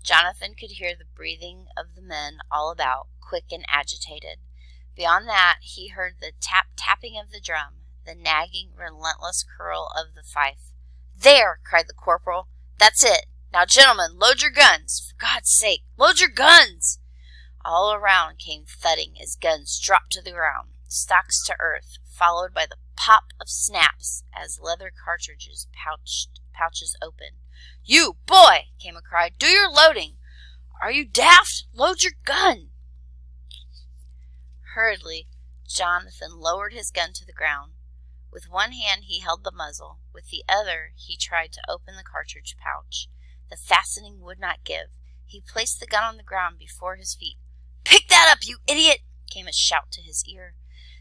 Jonathan could hear the breathing of the men all about, quick and agitated. Beyond that, he heard the tapping of the drum, the nagging, relentless curl of the fife. "There!" cried the corporal. "That's it. Now, gentlemen, load your guns. For God's sake, load your guns!" All around came thudding as guns dropped to the ground, stocks to earth, followed by the pop of snaps as leather cartridges pouches open. "You, boy!" came a cry. "Do your loading! Are you daft? Load your gun!" Hurriedly, Jonathan lowered his gun to the ground. With one hand he held the muzzle. With the other he tried to open the cartridge pouch. The fastening would not give. He placed the gun on the ground before his feet. "Pick that up, you idiot!" came a shout to his ear.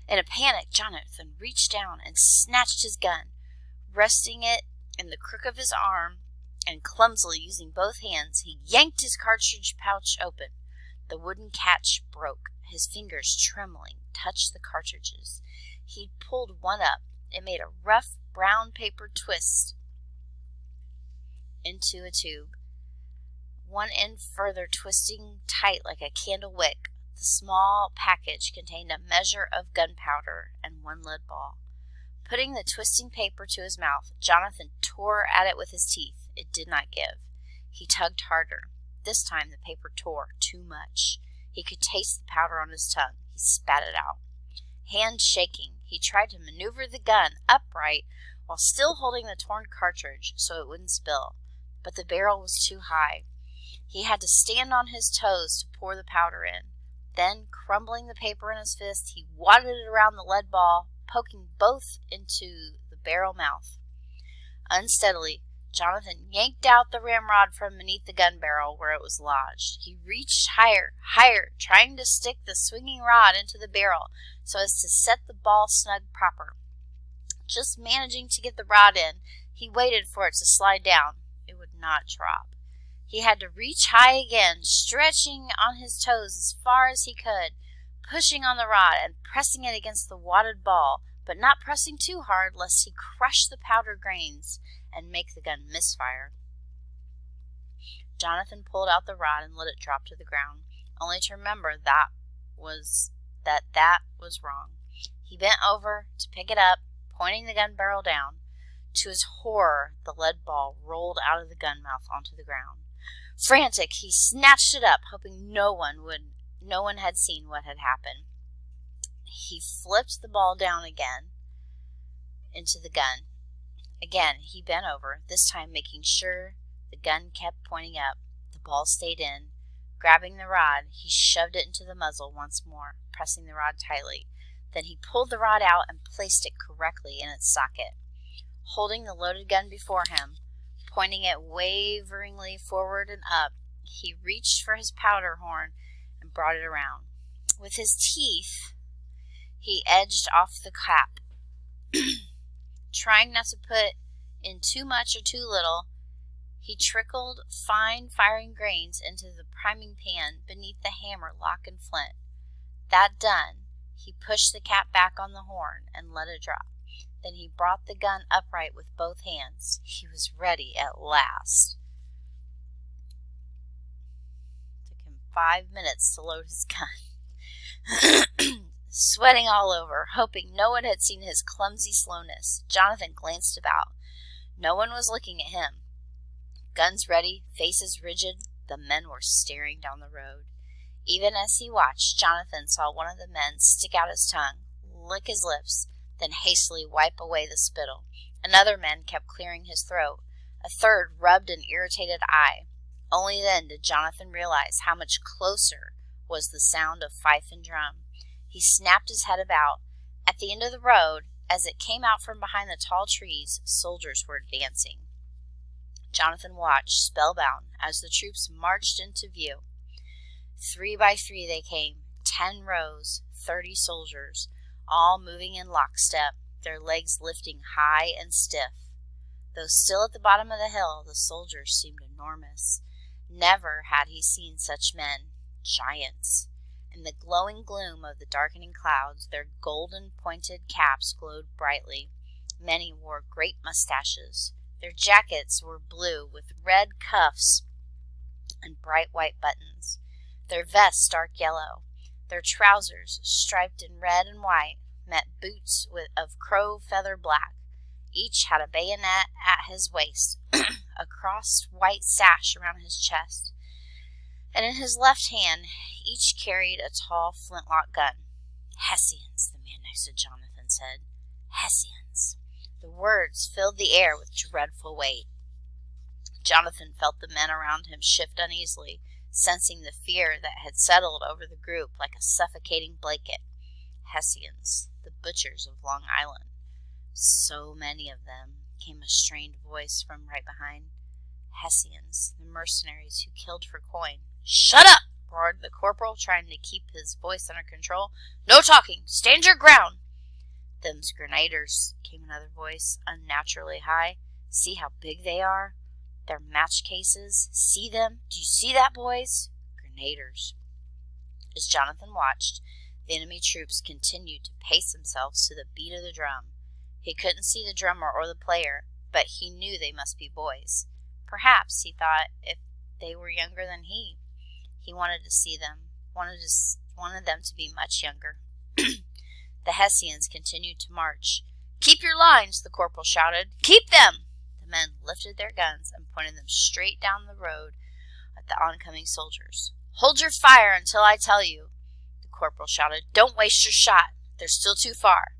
In a panic, Jonathan reached down and snatched his gun. Resting it in the crook of his arm and clumsily using both hands, he yanked his cartridge pouch open. The wooden catch broke. His fingers, trembling, touched the cartridges. He pulled one up. It made a rough brown paper twist into a tube, one end further twisting tight like a candle wick. The small package contained a measure of gunpowder and one lead ball. Putting the twisting paper to his mouth, Jonathan tore at it with his teeth. It did not give. He tugged harder. This time the paper tore too much. He could taste the powder on his tongue. He spat it out. Hand shaking, he tried to maneuver the gun upright while still holding the torn cartridge so it wouldn't spill, but the barrel was too high. He had to stand on his toes to pour the powder in. Then, crumbling the paper in his fist, he wadded it around the lead ball, poking both into the barrel mouth. Unsteadily, Jonathan yanked out the ramrod from beneath the gun barrel where it was lodged. He reached higher, trying to stick the swinging rod into the barrel so as to set the ball snug proper. Just managing to get the rod in, he waited for it to slide down. It would not drop. He had to reach high again, stretching on his toes as far as he could, pushing on the rod and pressing it against the wadded ball, but not pressing too hard lest he crush the powder grains and make the gun misfire. Jonathan pulled out the rod and let it drop to the ground, only to remember that was wrong. He bent over to pick it up, pointing the gun barrel down. To his horror, the lead ball rolled out of the gun mouth onto the ground. Frantic, he snatched it up, hoping no one had seen what had happened. He flipped the ball down again into the gun. Again, he bent over, this time making sure the gun kept pointing up. The ball stayed in. Grabbing the rod, he shoved it into the muzzle once more, pressing the rod tightly. Then he pulled the rod out and placed it correctly in its socket. Holding the loaded gun before him, pointing it waveringly forward and up, he reached for his powder horn and brought it around. With his teeth, he edged off the cap. Trying not to put in too much or too little, he trickled fine firing grains into the priming pan beneath the hammer, lock, and flint. That done, he pushed the cap back on the horn and let it drop. Then he brought the gun upright with both hands. He was ready at last. It took him 5 minutes to load his gun. Sweating all over, hoping no one had seen his clumsy slowness, Jonathan glanced about. No one was looking at him. Guns ready, faces rigid, the men were staring down the road. Even as he watched, Jonathan saw one of the men stick out his tongue, lick his lips, then hastily wipe away the spittle. Another man kept clearing his throat. A third rubbed an irritated eye. Only then did Jonathan realize how much closer was the sound of fife and drum. He snapped his head about. At the end of the road, as it came out from behind the tall trees, soldiers were advancing. Jonathan watched, spellbound, as the troops marched into view. 3 by 3 they came, 10 rows, 30 soldiers, all moving in lockstep, their legs lifting high and stiff. Though still at the bottom of the hill, the soldiers seemed enormous. Never had he seen such men, giants. In the glowing gloom of the darkening clouds, their golden-pointed caps glowed brightly. Many wore great mustaches. Their jackets were blue with red cuffs and bright white buttons. Their vests dark yellow. Their trousers, striped in red and white, met boots of crow feather black. Each had a bayonet at his waist, a crossed white sash around his chest, and in his left hand each carried a tall flintlock gun. Hessians, the man next to Jonathan said. Hessians. The words filled the air with dreadful weight. Jonathan felt the men around him shift uneasily, sensing the fear that had settled over the group like a suffocating blanket. Hessians, the butchers of Long Island. So many of them, came a strained voice from right behind. Hessians, the mercenaries who killed for coin. Shut up! Roared the corporal, trying to keep his voice under control. No talking! Stand your ground! Them's grenadiers, came another voice, unnaturally high. See how big they are? They're match cases. See them? Do you see that, boys? Grenadiers. As Jonathan watched, the enemy troops continued to pace themselves to the beat of the drum. He couldn't see the drummer or the player, but he knew they must be boys. Perhaps, he thought, if they were younger than he wanted to see them, wanted them to be much younger. The Hessians continued to march. Keep your lines, the corporal shouted. Keep them! The men lifted their guns and pointed them straight down the road at the oncoming soldiers. Hold your fire until I tell you, the corporal shouted. Don't waste your shot. They're still too far.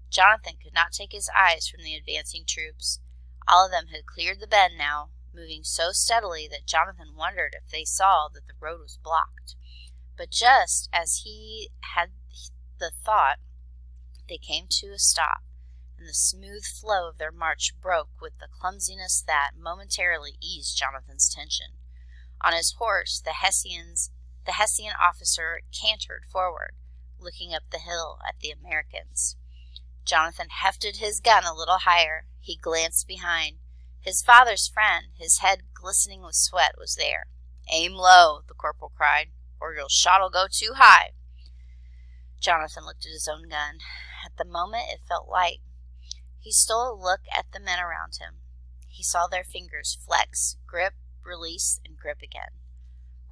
Jonathan could not take his eyes from the advancing troops. All of them had cleared the bend now, moving so steadily that Jonathan wondered if they saw that the road was blocked. But just as he had the thought, they came to a stop, and the smooth flow of their march broke with the clumsiness that momentarily eased Jonathan's tension. On his horse, the Hessian officer cantered forward, looking up the hill at the Americans. Jonathan hefted his gun a little higher. He glanced behind. His father's friend, his head glistening with sweat, was there. Aim low, the corporal cried, or your shot'll go too high. Jonathan looked at his own gun. At the moment it felt light. He stole a look at the men around him. He saw their fingers flex, grip, release, and grip again.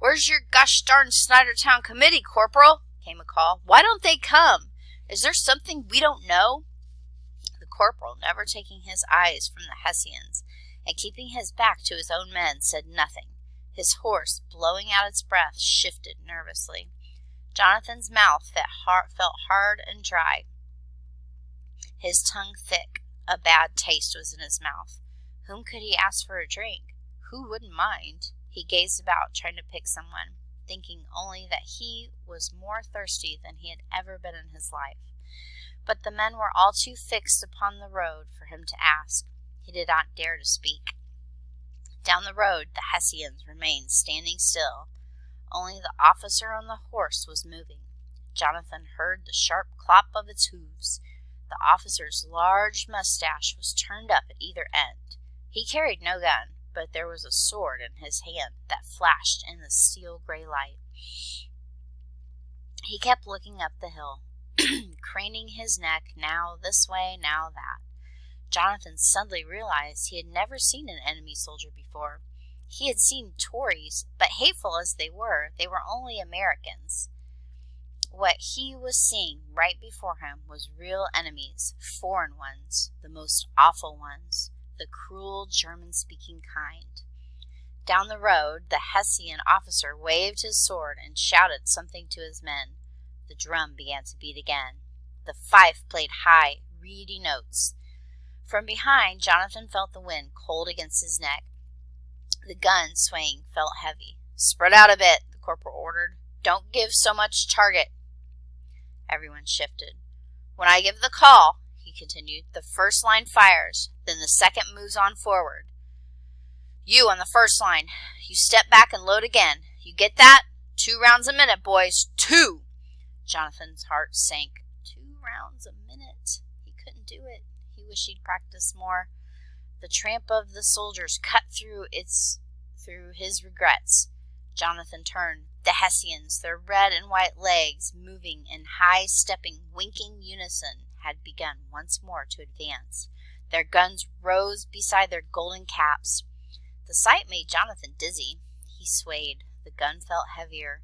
Where's your gosh darn Snydertown committee, Corporal? Came a call. Why don't they come? Is there something we don't know? The corporal, never taking his eyes from the Hessians and keeping his back to his own men, said nothing. His horse, blowing out its breath, shifted nervously. Jonathan's mouth felt hard and dry, his tongue thick. A bad taste was in his mouth. Whom could he ask for a drink? Who wouldn't mind? He gazed about, trying to pick someone, thinking only that he was more thirsty than he had ever been in his life. But the men were all too fixed upon the road for him to ask. He did not dare to speak. Down the road, the Hessians remained standing still. Only the officer on the horse was moving. Jonathan heard the sharp clop of its hooves. The officer's large mustache was turned up at either end. He carried no gun, but there was a sword in his hand that flashed in the steel-gray light. He kept looking up the hill, craning his neck now this way, now that. Jonathan suddenly realized he had never seen an enemy soldier before. He had seen Tories, but hateful as they were only Americans. What he was seeing right before him was real enemies, foreign ones, the most awful ones, the cruel German-speaking kind. Down the road, the Hessian officer waved his sword and shouted something to his men. The drum began to beat again. The fife played high, reedy notes. From behind, Jonathan felt the wind cold against his neck. The gun, swaying, felt heavy. Spread out a bit, the corporal ordered. Don't give so much target. Everyone shifted. When I give the call, he continued, the first line fires, then the second moves on forward. You on the first line, you step back and load again. You get that? 2 rounds a minute, boys. 2! Jonathan's heart sank. 2 rounds a minute. He couldn't do it. He wished he'd practiced more. The tramp of the soldiers cut through his regrets. Jonathan turned. The Hessians, their red and white legs moving in high-stepping, winking unison, had begun once more to advance. Their guns rose beside their golden caps. The sight made Jonathan dizzy. He He swayed. The gun felt heavier.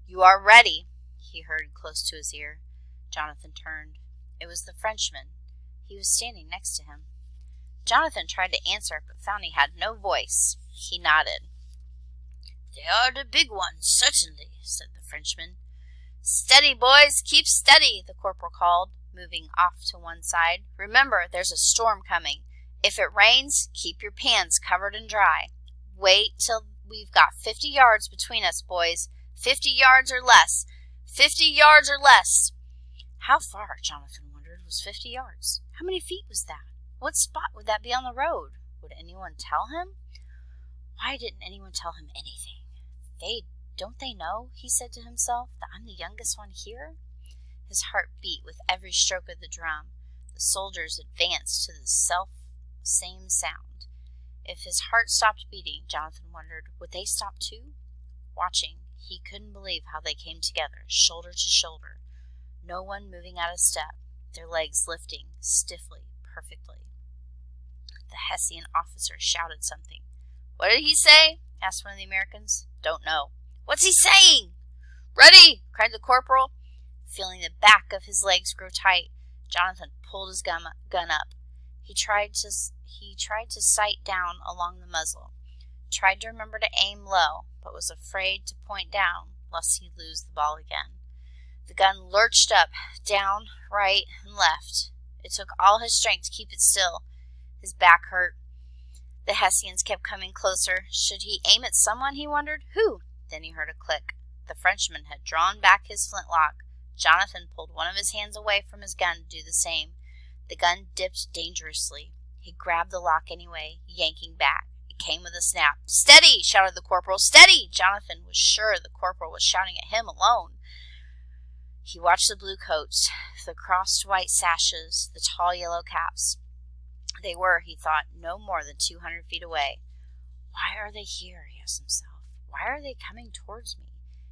"You are ready," he heard close to his ear. Jonathan turned. It was the Frenchman. He was standing next to him. Jonathan tried to answer, but found he had no voice. He nodded. "They are the big ones, certainly," said the Frenchman. "Steady, boys, keep steady," the corporal called, moving off to one side. "Remember, there's a storm coming. If it rains, keep your pans covered and dry. Wait till we've got 50 yards between us, boys. 50 yards or less. 50 yards or less." How far, Jonathan wondered, was 50 yards? How many feet was that? What spot would that be on the road? Would anyone tell him? Why didn't anyone tell him anything? Don't they know, he said to himself, that I'm the youngest one here? His heart beat with every stroke of the drum. The soldiers advanced to the same sound. If his heart stopped beating, Jonathan wondered, would they stop too? Watching, he couldn't believe how they came together, shoulder to shoulder. No one moving out of step, their legs lifting stiffly, perfectly. The Hessian officer shouted something. "What did he say?" asked one of the Americans. "Don't know." "What's he saying?" "Ready!" cried the corporal. Feeling the back of his legs grow tight, Jonathan pulled his gun up. He tried to sight down along the muzzle, tried to remember to aim low, but was afraid to point down lest he lose the ball again. The gun lurched up, down, right, and left. It took all his strength to keep it still. His back hurt. The Hessians kept coming closer. Should he aim at someone, he wondered? Who? Then he heard a click. The Frenchman had drawn back his flintlock. Jonathan pulled one of his hands away from his gun to do the same. The gun dipped dangerously. He grabbed the lock anyway, yanking back. It came with a snap. "Steady!" shouted the corporal. "Steady!" Jonathan was sure the corporal was shouting at him alone. He watched the blue coats, the crossed white sashes, the tall yellow caps. They were, he thought, no more than 200 feet away. Why are they here, he asked himself. Why are they coming towards me?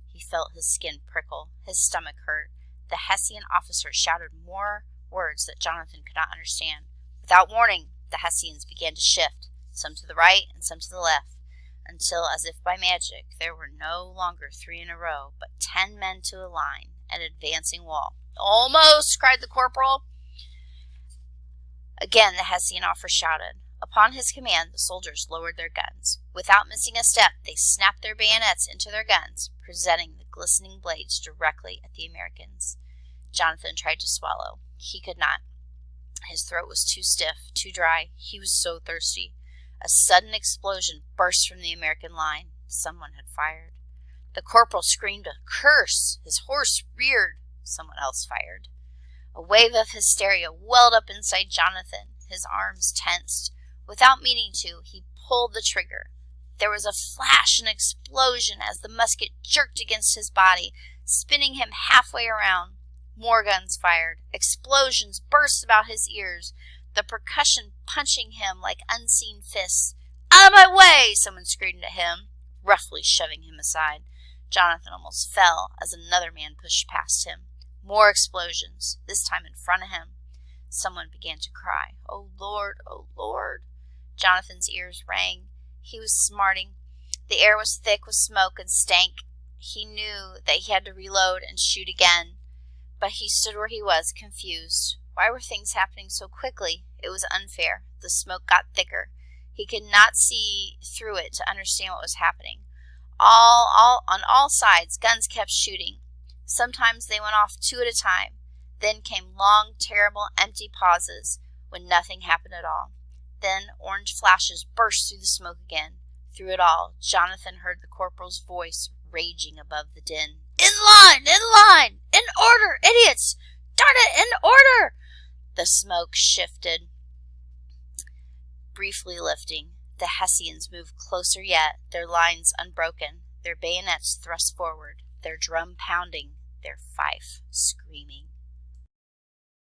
He felt his skin prickle. His stomach hurt. The Hessian officer shouted more words that Jonathan could not understand. Without warning, the Hessians began to shift, some to the right and some to the left, until, as if by magic, there were no longer 3 in a row, but 10 men to a line, an advancing wall. "Almost!" cried the corporal. Again the Hessian officer shouted. Upon his command, the soldiers lowered their guns. Without missing a step, they snapped their bayonets into their guns, presenting the glistening blades directly at the Americans. Jonathan tried to swallow. He could not. His throat was too stiff, too dry. He was so thirsty. A sudden explosion burst from the American line. Someone had fired. The corporal screamed a curse. His horse reared. Someone else fired. A wave of hysteria welled up inside Jonathan. His arms tensed. Without meaning to, he pulled the trigger. There was a flash and explosion as the musket jerked against his body, spinning him halfway around. More guns fired. Explosions burst about his ears, the percussion punching him like unseen fists. "Out of my way!" someone screamed at him, roughly shoving him aside. Jonathan almost fell as another man pushed past him. More explosions, this time in front of him. Someone began to cry, "Oh, Lord, oh, Lord." Jonathan's ears rang. He was smarting. The air was thick with smoke and stank. He knew that he had to reload and shoot again. But he stood where he was, confused. Why were things happening so quickly? It was unfair. The smoke got thicker. He could not see through it to understand what was happening. On all sides, guns kept shooting. Sometimes they went off 2 at a time. Then came long, terrible, empty pauses when nothing happened at all. Then orange flashes burst through the smoke again. Through it all, Jonathan heard the corporal's voice raging above the din. "In line! In line! In order, idiots! Darn it, in order!" The smoke shifted, briefly lifting. The Hessians moved closer yet, their lines unbroken, their bayonets thrust forward, their drum pounding, their fife screaming.